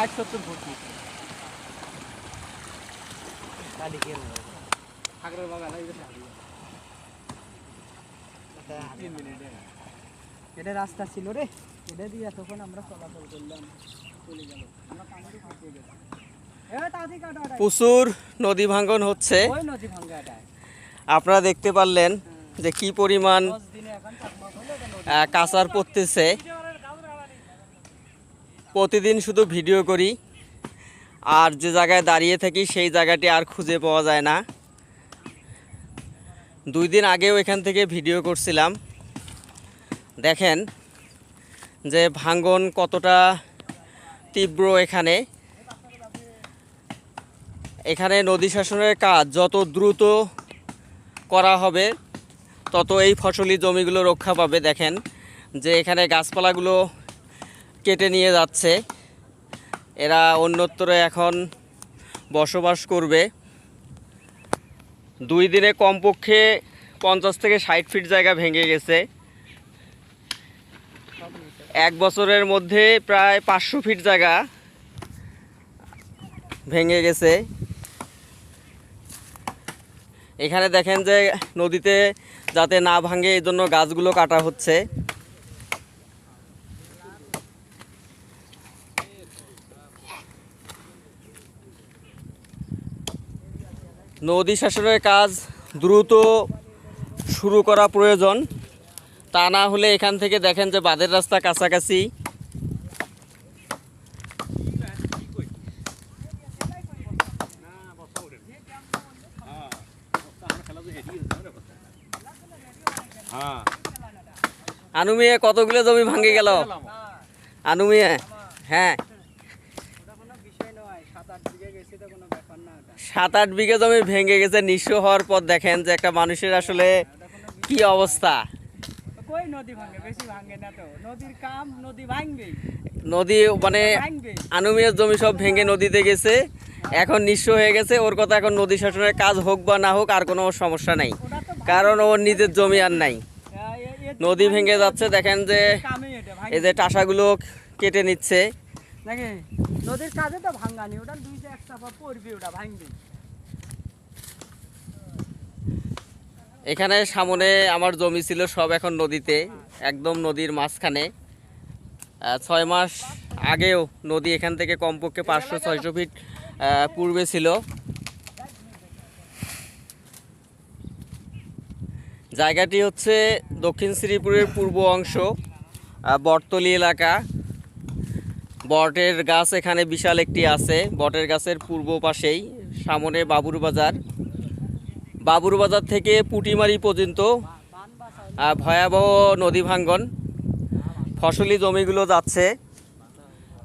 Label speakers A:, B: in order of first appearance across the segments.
A: 60-70 foot এটা রাস্তা ছিল রে, এটা দিয়ে তখন আমরা চলাচল করলাম, চলে গেল আমরা পানিতে ফাঁসিয়ে গেলাম।
B: প্রচুর নদী ভাঙ্গন হচ্ছে। আপনারা দেখতে পারলেন যে কি পরিমাণ কাঁচার পড়তেছে। প্রতিদিন শুধু ভিডিও করি, আর যে জায়গায় দাঁড়িয়ে থাকি সেই জায়গাটি আর খুঁজে পাওয়া যায় না। 2 দিন আগেও এখান থেকে ভিডিও করছিলাম। দেখেন যে ভাঙ্গন কতটা তীব্র। এখানে নদী শাসনের কাজ যত দ্রুত করা হবে তত এই ফসলি জমিগুলো রক্ষা পাবে। দেখেন যে এখানে গাছপালাগুলো কেটে নিয়ে যাচ্ছে, এরা অন্যত্র এখন বসবাস করবে। 2 দিনে কমপক্ষে 50 থেকে 60 ফিট জায়গা ভেঙে গেছে। 1 বছরের মধ্যে প্রায় 500 ফিট জায়গা ভেঙে গেছে। এখানে দেখেন যে নদীতে যাতে না ভাঙে এই জন্য গাছগুলো কাটা হচ্ছে। নদী শাসনের কাজ দ্রুত শুরু করা প্রয়োজন, তা না হলে এখান থেকে দেখেন যে বাঁধের রাস্তা কাছাকাছি। আনুমিয়া কতগুলো জমি ভাঙে গেল? আনুমিয়া হ্যাঁ 7-8 বিঘা জমি ভেঙে গেছে। নিঃস্ব হওয়ার পর দেখেন যে একটা মানুষের আসলে কি অবস্থা। নদী মানে আনুমিয়ার জমি সব ভেঙে নদীতে গেছে, এখন নিঃস্ব হয়ে গেছে। ওর কথা এখন নদী শাসনের কাজ হোক বা না হোক আর কোনো সমস্যা নাই, কারণ ওর নিজের জমি আর নাই। নদী ভেঙে যাচ্ছে, দেখেন যে এই যে টাসাগুলো কেটে নিচ্ছে।
A: নদীর কাজে তো ভাঙানি, ওটা 2-1 চাপা পড়বে, ওটা ভাঙবে।
B: এখানে সামনে আমার জমি ছিল সব এখন নদীতে, একদম নদীর মাঝখানে। 6 মাস আগেও নদী এখান থেকে কমপক্ষে 500-600 ফিট পূর্বে ছিল। জায়গাটি হচ্ছে দক্ষিণ শ্রীপুরের পূর্ব অংশ, বটতলী এলাকা। বটের গাছ এখানে বিশাল একটি আছে। বটের গাছের পূর্ব পাশেই সামনে বাবুর বাজার। বাবুর বাজার থেকে পুটিমারি পর্যন্ত ভয়াবহ নদী ভাঙ্গন। ফসলি জমিগুলো যাচ্ছে,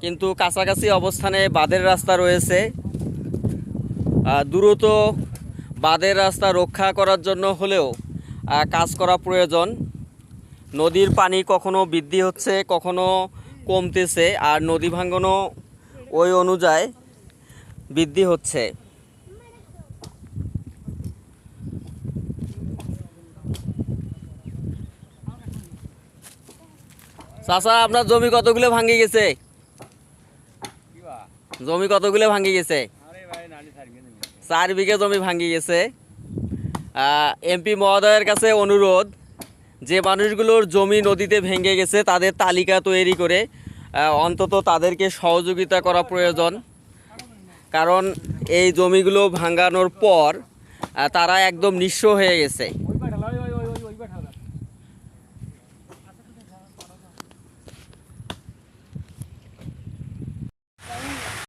B: কিন্তু কাছাকাছি অবস্থানে বাঁধের রাস্তা রয়েছে। দ্রুত বাঁধের রাস্তা রক্ষা করার জন্য হলেও কাজ করা প্রয়োজন। নদীর পানি কখনো বৃদ্ধি হচ্ছে, কখনো কমতেছে, আর নদী ভাঙ্গনও ওই অনুযায়ী বৃদ্ধি হচ্ছে। চাচা, আপনার জমি কতগুলো ভাঙ্গি গেছে? জমি কতগুলো ভাঙ্গি গেছে? 4 বিঘা জমি ভাঙ্গি গেছে। এমপি মহোদয়ের কাছে অনুরোধ, যে মানুষগুলোর জমি নদীতে ভেঙে গেছে তাদের তালিকা তৈরি করে অন্তত তাদেরকে সহযোগিতা করা প্রয়োজন। কারণ এই জমিগুলো ভাঙানোর পর তারা একদম নিঃস্ব হয়ে গেছে।